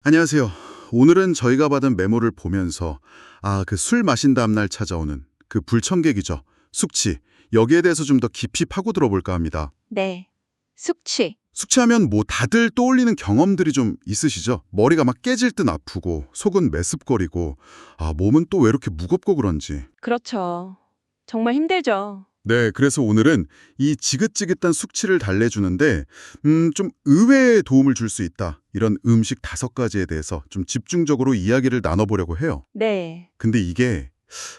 안녕하세요. 오늘은 저희가 받은 메모를 보면서 그 술 마신 다음 날 찾아오는 그 불청객이죠. 숙취. 여기에 대해서 좀 더 깊이 파고들어 볼까 합니다. 네. 숙취. 숙취하면 뭐 다들 떠올리는 경험들이 좀 있으시죠? 머리가 막 깨질 듯 아프고 속은 메습거리고 몸은 또 왜 이렇게 무겁고 그런지. 그렇죠. 정말 힘들죠. 네, 그래서 오늘은 이 지긋지긋한 숙취를 달래주는데 좀 의외의 도움을 줄 수 있다. 이런 음식 5가지에 대해서 좀 집중적으로 이야기를 나눠보려고 해요. 네. 근데 이게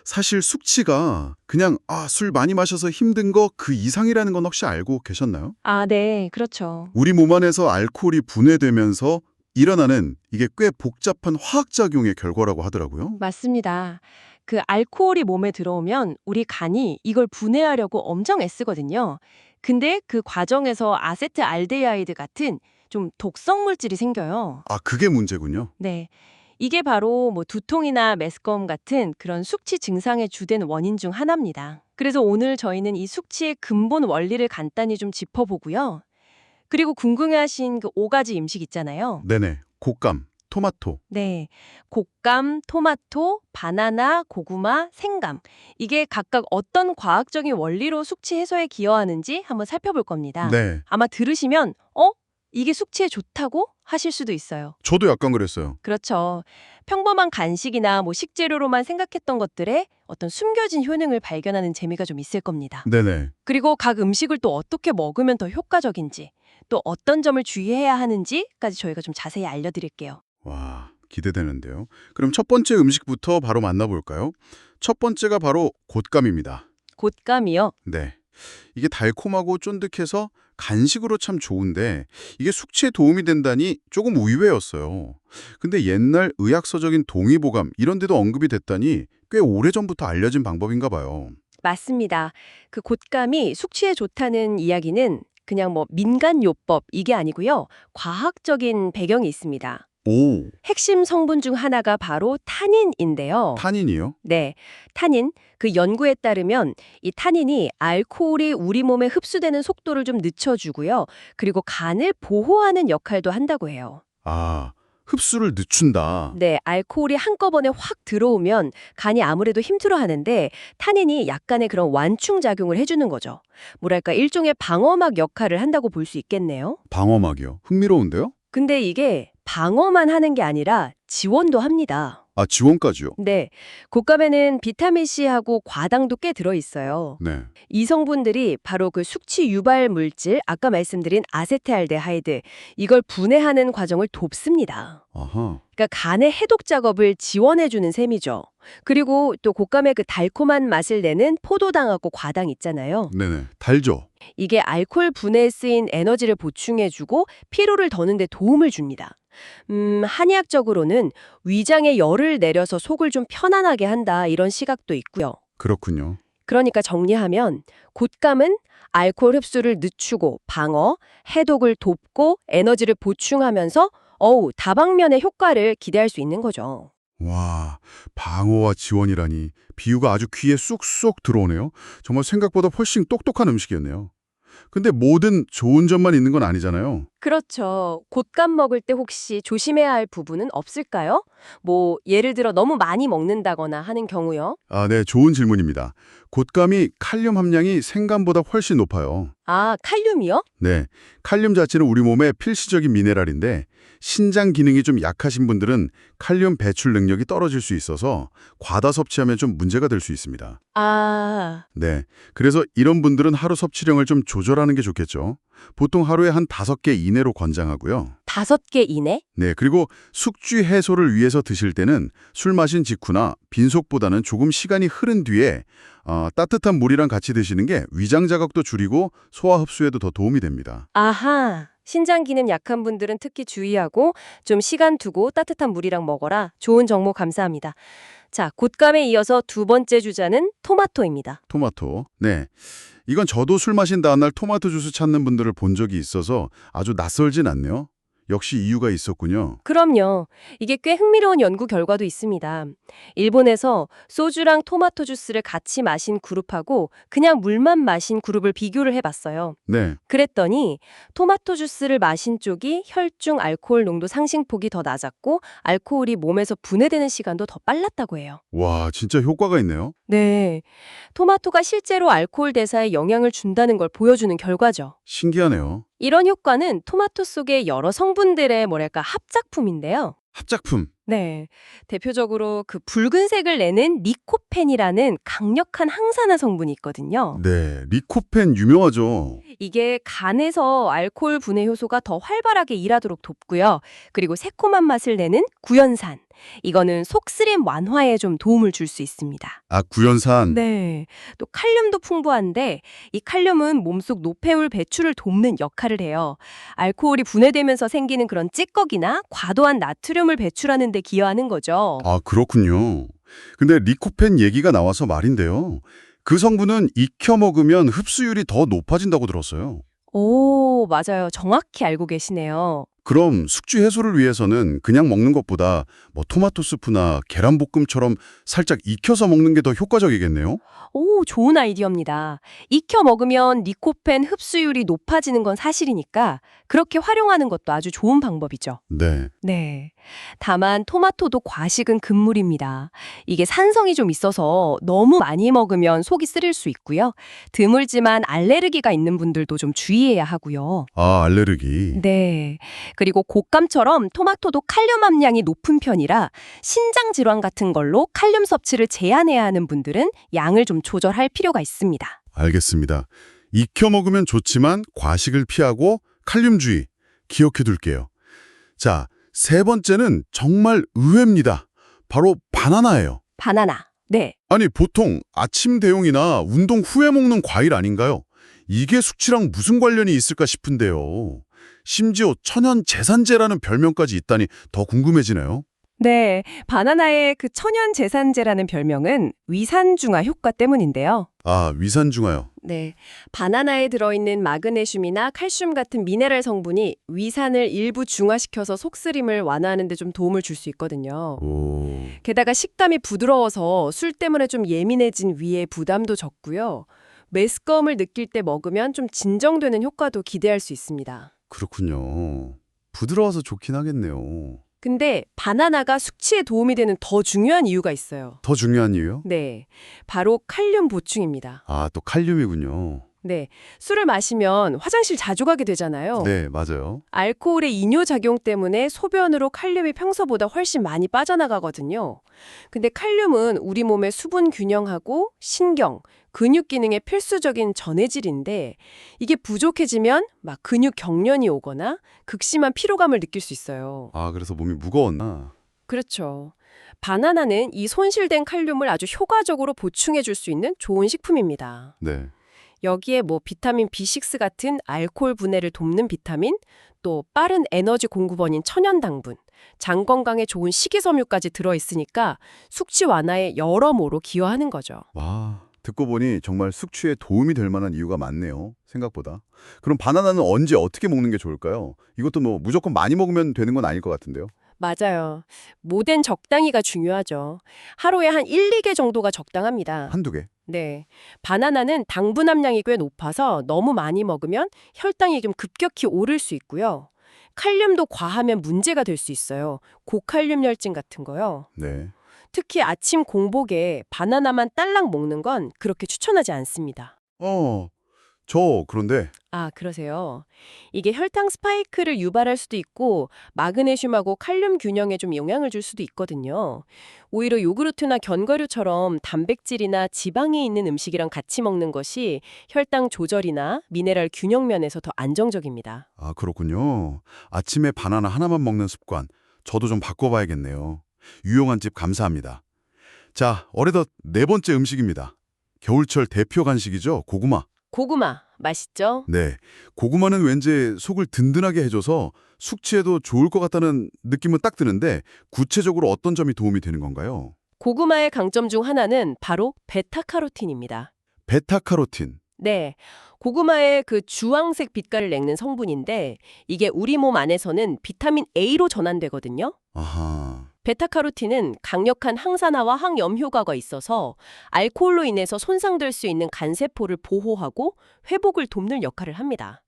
사실 숙취가 그냥 술 많이 마셔서 힘든 거 그 이상이라는 건 혹시 알고 계셨나요? 네. 그렇죠. 우리 몸 안에서 알코올이 분해되면서 일어나는 이게 꽤 복잡한 화학작용의 결과라고 하더라고요. 맞습니다. 그 알코올이 몸에 들어오면 우리 간이 이걸 분해하려고 엄청 애쓰거든요. 근데 그 과정에서 아세트알데하이드 같은 좀 독성 물질이 생겨요. 그게 문제군요. 네. 이게 바로 뭐 두통이나 메스꺼움 같은 그런 숙취 증상의 주된 원인 중 하나입니다. 그래서 오늘 저희는 이 숙취의 근본 원리를 간단히 좀 짚어보고요. 그리고 궁금해하신 그 5가지 음식 있잖아요. 네네. 곶감, 토마토. 네. 곶감, 토마토, 바나나, 고구마, 생감. 이게 각각 어떤 과학적인 원리로 숙취 해소에 기여하는지 한번 살펴볼 겁니다. 네. 아마 들으시면 이게 숙취에 좋다고 하실 수도 있어요. 저도 약간 그랬어요. 그렇죠. 평범한 간식이나 뭐 식재료로만 생각했던 것들의 어떤 숨겨진 효능을 발견하는 재미가 좀 있을 겁니다. 네네. 그리고 각 음식을 또 어떻게 먹으면 더 효과적인지, 또 어떤 점을 주의해야 하는지까지 저희가 좀 자세히 알려드릴게요. 와, 기대되는데요. 그럼 첫 번째 음식부터 바로 만나볼까요? 첫 번째가 바로 곶감입니다. 곶감이요. 네. 이게 달콤하고 쫀득해서 간식으로 참 좋은데 이게 숙취에 도움이 된다니 조금 의외였어요. 근데 옛날 의학서적인 동의보감 이런 데도 언급이 됐다니 꽤 오래전부터 알려진 방법인가 봐요. 맞습니다. 그 곶감이 숙취에 좋다는 이야기는 그냥 뭐 민간요법 이게 아니고요. 과학적인 배경이 있습니다. 오, 핵심 성분 중 하나가 바로 타닌인데요. 탄닌이요? 네, 타닌. 그 연구에 따르면 이 타닌이 알코올이 우리 몸에 흡수되는 속도를 좀 늦춰주고요. 그리고 간을 보호하는 역할도 한다고 해요. 흡수를 늦춘다. 네, 알코올이 한꺼번에 확 들어오면 간이 아무래도 힘들어하는데 타닌이 약간의 그런 완충 작용을 해주는 거죠. 뭐랄까 일종의 방어막 역할을 한다고 볼 수 있겠네요. 방어막이요. 흥미로운데요? 근데 이게 방어만 하는 게 아니라 지원도 합니다. 지원까지요? 네, 곶감에는 비타민C하고 과당도 꽤 들어있어요. 네. 이 성분들이 바로 그 숙취 유발 물질, 아까 말씀드린 아세트알데하이드, 이걸 분해하는 과정을 돕습니다. 아하. 그러니까 간의 해독 작업을 지원해주는 셈이죠. 그리고 또 곶감의 그 달콤한 맛을 내는 포도당하고 과당 있잖아요. 네네. 달죠? 이게 알코올 분해에 쓰인 에너지를 보충해주고 피로를 더는 데 도움을 줍니다. 한의학적으로는 위장에 열을 내려서 속을 좀 편안하게 한다 이런 시각도 있고요. 그렇군요. 그러니까 정리하면 곶감은 알코올 흡수를 늦추고 방어, 해독을 돕고 에너지를 보충하면서 다방면의 효과를 기대할 수 있는 거죠. 와, 방어와 지원이라니 비유가 아주 귀에 쑥쑥 들어오네요. 정말 생각보다 훨씬 똑똑한 음식이었네요. 근데 뭐든 좋은 점만 있는 건 아니잖아요. 그렇죠. 곶감 먹을 때 혹시 조심해야 할 부분은 없을까요? 뭐 예를 들어 너무 많이 먹는다거나 하는 경우요. 네, 좋은 질문입니다. 곶감이 칼륨 함량이 생감보다 훨씬 높아요. 칼륨이요? 네, 칼륨 자체는 우리 몸의 필수적인 미네랄인데 신장 기능이 좀 약하신 분들은 칼륨 배출 능력이 떨어질 수 있어서 과다 섭취하면 좀 문제가 될 수 있습니다. 네, 그래서 이런 분들은 하루 섭취량을 좀 조절하는 게 좋겠죠. 보통 하루에 한 5개 이내로 권장하고요. 5개 이내? 네, 그리고 숙취 해소를 위해서 드실 때는 술 마신 직후나 빈속보다는 조금 시간이 흐른 뒤에 따뜻한 물이랑 같이 드시는 게 위장 자극도 줄이고 소화 흡수에도 더 도움이 됩니다. 아하. 신장 기능 약한 분들은 특히 주의하고 좀 시간 두고 따뜻한 물이랑 먹어라. 좋은 정보 감사합니다. 자, 곶감에 이어서 두 번째 주자는 토마토입니다. 토마토. 네. 이건 저도 술 마신 다음날 토마토 주스 찾는 분들을 본 적이 있어서 아주 낯설진 않네요. 역시 이유가 있었군요. 그럼요. 이게 꽤 흥미로운 연구 결과도 있습니다. 일본에서 소주랑 토마토 주스를 같이 마신 그룹하고 그냥 물만 마신 그룹을 비교를 해봤어요. 네. 그랬더니 토마토 주스를 마신 쪽이 혈중 알코올 농도 상승폭이 더 낮았고 알코올이 몸에서 분해되는 시간도 더 빨랐다고 해요. 와, 진짜 효과가 있네요. 네. 토마토가 실제로 알코올 대사에 영향을 준다는 걸 보여주는 결과죠. 신기하네요. 이런 효과는 토마토 속의 여러 성분들의 합작품인데요. 합작품. 네. 대표적으로 그 붉은색을 내는 리코펜이라는 강력한 항산화 성분이 있거든요. 네, 리코펜 유명하죠. 이게 간에서 알코올 분해 효소가 더 활발하게 일하도록 돕고요. 그리고 새콤한 맛을 내는 구연산. 이거는 속쓰림 완화에 좀 도움을 줄 수 있습니다. 아, 구연산. 네. 또 칼륨도 풍부한데 이 칼륨은 몸속 노폐물 배출을 돕는 역할을 해요. 알코올이 분해되면서 생기는 그런 찌꺼기나 과도한 나트륨을 배출하는 데 기여하는 거죠. 아, 그렇군요. 근데 리코펜 얘기가 나와서 말인데요. 그 성분은 익혀 먹으면 흡수율이 더 높아진다고 들었어요. 오, 맞아요. 정확히 알고 계시네요. 그럼 숙취 해소를 위해서는 그냥 먹는 것보다 토마토 수프나 계란볶음처럼 살짝 익혀서 먹는 게 더 효과적이겠네요? 오, 좋은 아이디어입니다. 익혀 먹으면 리코펜 흡수율이 높아지는 건 사실이니까 그렇게 활용하는 것도 아주 좋은 방법이죠. 네. 네. 다만 토마토도 과식은 금물입니다. 이게 산성이 좀 있어서 너무 많이 먹으면 속이 쓰릴 수 있고요. 드물지만 알레르기가 있는 분들도 좀 주의해야 하고요. 아, 알레르기. 네. 그리고 곶감처럼 토마토도 칼륨 함량이 높은 편이라 신장 질환 같은 걸로 칼륨 섭취를 제한해야 하는 분들은 양을 좀 조절할 필요가 있습니다. 알겠습니다. 익혀 먹으면 좋지만 과식을 피하고 칼륨주의 기억해 둘게요. 자, 세 번째는 정말 의외입니다. 바로 바나나예요. 바나나. 네. 아니, 보통 아침 대용이나 운동 후에 먹는 과일 아닌가요? 이게 숙취랑 무슨 관련이 있을까 싶은데요. 심지어 천연 제산제라는 별명까지 있다니 더 궁금해지네요. 네. 바나나의 그 천연 제산제라는 별명은 위산중화 효과 때문인데요. 아, 위산중화요. 네. 바나나에 들어있는 마그네슘이나 칼슘 같은 미네랄 성분이 위산을 일부 중화시켜서 속쓰림을 완화하는 데 좀 도움을 줄 수 있거든요. 오, 게다가 식감이 부드러워서 술 때문에 좀 예민해진 위에 부담도 적고요. 메스꺼움을 느낄 때 먹으면 좀 진정되는 효과도 기대할 수 있습니다. 그렇군요. 부드러워서 좋긴 하겠네요. 근데 바나나가 숙취에 도움이 되는 더 중요한 이유가 있어요. 더 중요한 이유요? 네. 바로 칼륨 보충입니다. 아, 또 칼륨이군요. 네. 술을 마시면 화장실 자주 가게 되잖아요. 네, 맞아요. 알코올의 이뇨작용 때문에 소변으로 칼륨이 평소보다 훨씬 많이 빠져나가거든요. 근데 칼륨은 우리 몸의 수분 균형하고 신경, 근육 기능에 필수적인 전해질인데 이게 부족해지면 막 근육 경련이 오거나 극심한 피로감을 느낄 수 있어요. 아, 그래서 몸이 무거웠나? 그렇죠. 바나나는 이 손실된 칼륨을 아주 효과적으로 보충해 줄 수 있는 좋은 식품입니다. 네. 여기에 비타민 B6 같은 알코올 분해를 돕는 비타민, 또 빠른 에너지 공급원인 천연당분, 장 건강에 좋은 식이섬유까지 들어있으니까 숙취 완화에 여러모로 기여하는 거죠. 와, 듣고 보니 정말 숙취에 도움이 될 만한 이유가 많네요. 생각보다. 그럼 바나나는 언제 어떻게 먹는 게 좋을까요? 이것도 무조건 많이 먹으면 되는 건 아닐 것 같은데요. 맞아요. 모든 적당히가 중요하죠. 하루에 한 1, 2개 정도가 적당합니다. 한두 개. 네. 바나나는 당분 함량이 꽤 높아서 너무 많이 먹으면 혈당이 좀 급격히 오를 수 있고요. 칼륨도 과하면 문제가 될 수 있어요. 고칼륨혈증 같은 거요. 네. 특히 아침 공복에 바나나만 딸랑 먹는 건 그렇게 추천하지 않습니다. 그런데 아, 그러세요. 이게 혈당 스파이크를 유발할 수도 있고 마그네슘하고 칼륨 균형에 좀 영향을 줄 수도 있거든요. 오히려 요구르트나 견과류처럼 단백질이나 지방이 있는 음식이랑 같이 먹는 것이 혈당 조절이나 미네랄 균형 면에서 더 안정적입니다. 아, 그렇군요. 아침에 바나나 하나만 먹는 습관, 저도 좀 바꿔봐야겠네요. 유용한 팁 감사합니다. 자, 어느덧 네 번째 음식입니다. 겨울철 대표 간식이죠, 고구마. 고구마 맛있죠? 네, 고구마는 왠지 속을 든든하게 해줘서 숙취에도 좋을 것 같다는 느낌은 딱 드는데 구체적으로 어떤 점이 도움이 되는 건가요? 고구마의 강점 중 하나는 바로 베타카로틴입니다. 베타카로틴. 네. 고구마의 그 주황색 빛깔을 내는 성분인데 이게 우리 몸 안에서는 비타민 A로 전환되거든요. 아하. 베타카로틴은 강력한 항산화와 항염 효과가 있어서 알코올로 인해서 손상될 수 있는 간세포를 보호하고 회복을 돕는 역할을 합니다.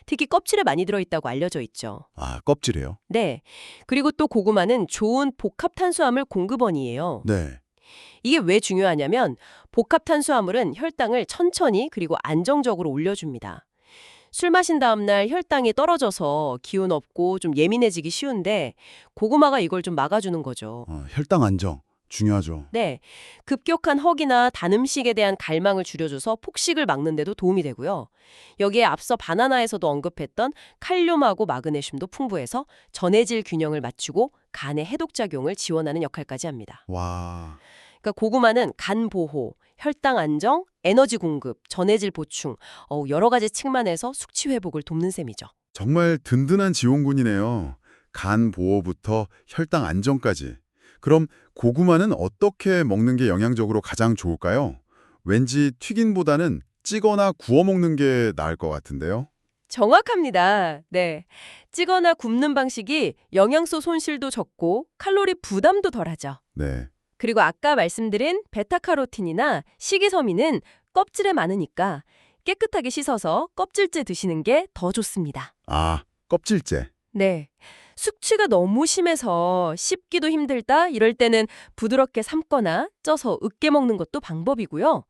특히 껍질에 많이 들어있다고 알려져 있죠. 아, 껍질이에요? 네. 그리고 또 고구마는 좋은 복합 탄수화물 공급원이에요. 네. 이게 왜 중요하냐면 복합 탄수화물은 혈당을 천천히 그리고 안정적으로 올려줍니다. 술 마신 다음 날 혈당이 떨어져서 기운 없고 좀 예민해지기 쉬운데 고구마가 이걸 좀 막아주는 거죠. 혈당 안정. 중요하죠. 네, 급격한 허기나 단 음식에 대한 갈망을 줄여줘서 폭식을 막는 데도 도움이 되고요. 여기에 앞서 바나나에서도 언급했던 칼륨하고 마그네슘도 풍부해서 전해질 균형을 맞추고 간의 해독작용을 지원하는 역할까지 합니다. 와. 그러니까 고구마는 간 보호, 혈당 안정, 에너지 공급, 전해질 보충, 여러 가지 측면에서 숙취 회복을 돕는 셈이죠. 정말 든든한 지원군이네요. 간 보호부터 혈당 안정까지. 그럼 고구마는 어떻게 먹는 게 영양적으로 가장 좋을까요? 왠지 튀김보다는 찌거나 구워 먹는 게 나을 것 같은데요. 정확합니다. 네. 찌거나 굽는 방식이 영양소 손실도 적고 칼로리 부담도 덜하죠. 네. 그리고 아까 말씀드린 베타카로틴이나 식이섬유는 껍질에 많으니까 깨끗하게 씻어서 껍질째 드시는 게 더 좋습니다. 아, 껍질째. 네. 숙취가 너무 심해서 씹기도 힘들다 이럴 때는 부드럽게 삶거나 쪄서 으깨 먹는 것도 방법이고요.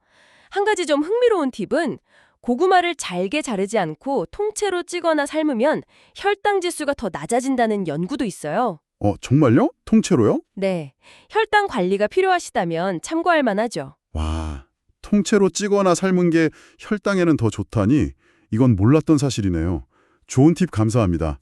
한 가지 좀 흥미로운 팁은 고구마를 잘게 자르지 않고 통째로 찌거나 삶으면 혈당 지수가 더 낮아진다는 연구도 있어요. 정말요? 통째로요? 네. 혈당 관리가 필요하시다면 참고할 만하죠. 와, 통째로 찌거나 삶은 게 혈당에는 더 좋다니 이건 몰랐던 사실이네요. 좋은 팁 감사합니다.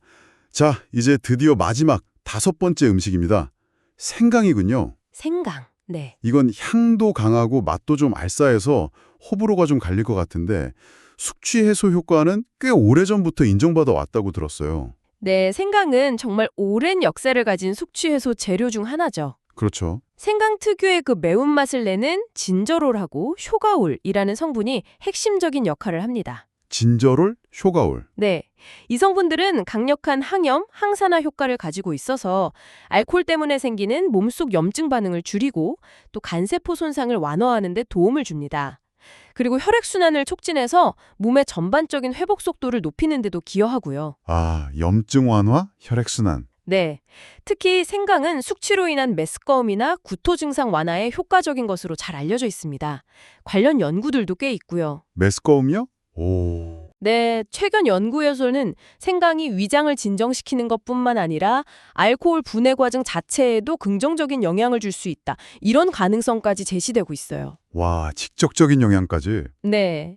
자, 이제 드디어 마지막 5번째 음식입니다. 생강이군요. 생강. 네. 이건 향도 강하고 맛도 좀 알싸해서 호불호가 좀 갈릴 것 같은데 숙취 해소 효과는 꽤 오래전부터 인정받아 왔다고 들었어요. 네, 생강은 정말 오랜 역사를 가진 숙취 해소 재료 중 하나죠. 그렇죠. 생강 특유의 그 매운맛을 내는 진저롤하고 쇼가올이라는 성분이 핵심적인 역할을 합니다. 진저롤, 쇼가올. 네. 이 성분들은 강력한 항염, 항산화 효과를 가지고 있어서 알코올 때문에 생기는 몸속 염증 반응을 줄이고 또 간세포 손상을 완화하는 데 도움을 줍니다. 그리고 혈액순환을 촉진해서 몸의 전반적인 회복 속도를 높이는 데도 기여하고요. 아, 염증 완화, 혈액순환. 네. 특히 생강은 숙취로 인한 메스꺼움이나 구토 증상 완화에 효과적인 것으로 잘 알려져 있습니다. 관련 연구들도 꽤 있고요. 메스꺼움이요? 오. 네, 최근 연구에서는 생강이 위장을 진정시키는 것뿐만 아니라 알코올 분해 과정 자체에도 긍정적인 영향을 줄 수 있다. 이런 가능성까지 제시되고 있어요. 와, 직접적인 영향까지. 네.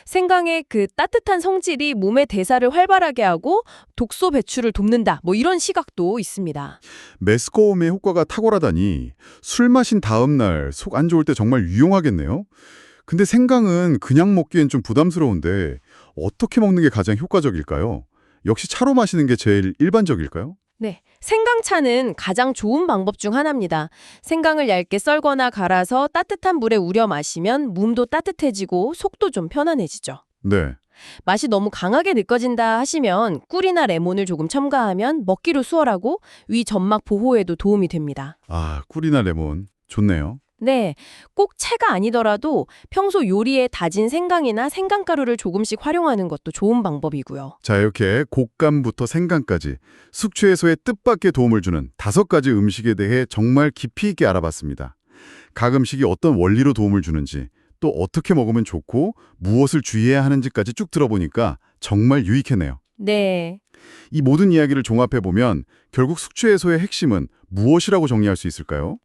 생강의 그 따뜻한 성질이 몸의 대사를 활발하게 하고 독소 배출을 돕는다. 이런 시각도 있습니다. 메스꺼움의 효과가 탁월하다니 술 마신 다음 날 속 안 좋을 때 정말 유용하겠네요. 근데 생강은 그냥 먹기엔 좀 부담스러운데 어떻게 먹는 게 가장 효과적일까요? 역시 차로 마시는 게 제일 일반적일까요? 네. 생강차는 가장 좋은 방법 중 하나입니다. 생강을 얇게 썰거나 갈아서 따뜻한 물에 우려 마시면 몸도 따뜻해지고 속도 좀 편안해지죠. 네. 맛이 너무 강하게 느껴진다 하시면 꿀이나 레몬을 조금 첨가하면 먹기로 수월하고 위 점막 보호에도 도움이 됩니다. 아, 꿀이나 레몬. 좋네요. 네, 꼭 채가 아니더라도 평소 요리에 다진 생강이나 생강가루를 조금씩 활용하는 것도 좋은 방법이고요. 자, 이렇게 곶감부터 생강까지 숙취 해소에 뜻밖의 도움을 주는 5가지 음식에 대해 정말 깊이 있게 알아봤습니다. 각 음식이 어떤 원리로 도움을 주는지, 또 어떻게 먹으면 좋고 무엇을 주의해야 하는지까지 쭉 들어보니까 정말 유익했네요. 네. 이 모든 이야기를 종합해보면 결국 숙취 해소의 핵심은 무엇이라고 정리할 수 있을까요?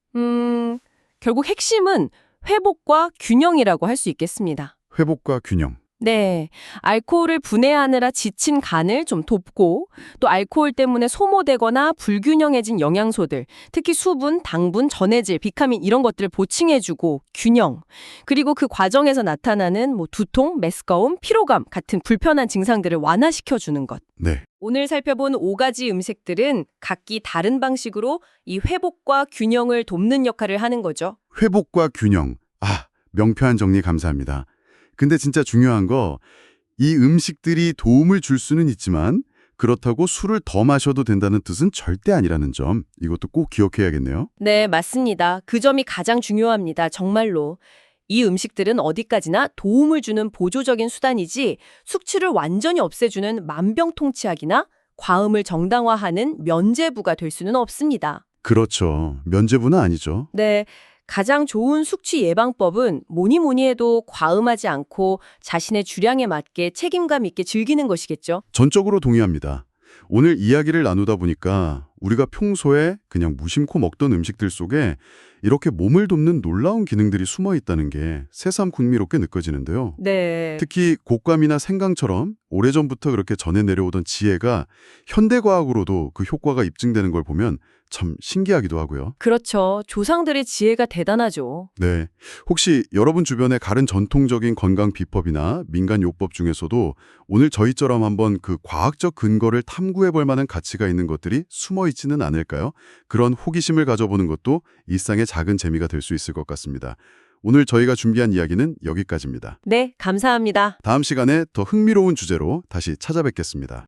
결국 핵심은 회복과 균형이라고 할 수 있겠습니다. 회복과 균형. 네, 알코올을 분해하느라 지친 간을 좀 돕고 또 알코올 때문에 소모되거나 불균형해진 영양소들, 특히 수분, 당분, 전해질, 비타민 이런 것들을 보충해주고 균형, 그리고 그 과정에서 나타나는 두통, 메스꺼움, 피로감 같은 불편한 증상들을 완화시켜주는 것. 네. 오늘 살펴본 5가지 음식들은 각기 다른 방식으로 이 회복과 균형을 돕는 역할을 하는 거죠. 회복과 균형. 아, 명쾌한 정리 감사합니다. 근데 진짜 중요한 거, 이 음식들이 도움을 줄 수는 있지만 그렇다고 술을 더 마셔도 된다는 뜻은 절대 아니라는 점, 이것도 꼭 기억해야겠네요. 네, 맞습니다. 그 점이 가장 중요합니다. 정말로. 이 음식들은 어디까지나 도움을 주는 보조적인 수단이지 숙취를 완전히 없애주는 만병통치약이나 과음을 정당화하는 면제부가 될 수는 없습니다. 그렇죠. 면제부는 아니죠. 네, 가장 좋은 숙취 예방법은 뭐니 해도 과음하지 않고 자신의 주량에 맞게 책임감 있게 즐기는 것이겠죠. 전적으로 동의합니다. 오늘 이야기를 나누다 보니까 우리가 평소에 그냥 무심코 먹던 음식들 속에 이렇게 몸을 돕는 놀라운 기능들이 숨어 있다는 게 새삼 흥미롭게 느껴지는데요. 네. 특히 곶감이나 생강처럼 오래전부터 그렇게 전해 내려오던 지혜가 현대과학으로도 그 효과가 입증되는 걸 보면 참 신기하기도 하고요. 그렇죠. 조상들의 지혜가 대단하죠. 네. 혹시 여러분 주변에 다른 전통적인 건강 비법이나 민간 요법 중에서도 오늘 저희처럼 한번 그 과학적 근거를 탐구해 볼 만한 가치가 있는 것들이 숨어 있지는 않을까요? 그런 호기심을 가져보는 것도 일상의 작은 재미가 될 수 있을 것 같습니다. 오늘 저희가 준비한 이야기는 여기까지입니다. 네, 감사합니다. 다음 시간에 더 흥미로운 주제로 다시 찾아뵙겠습니다.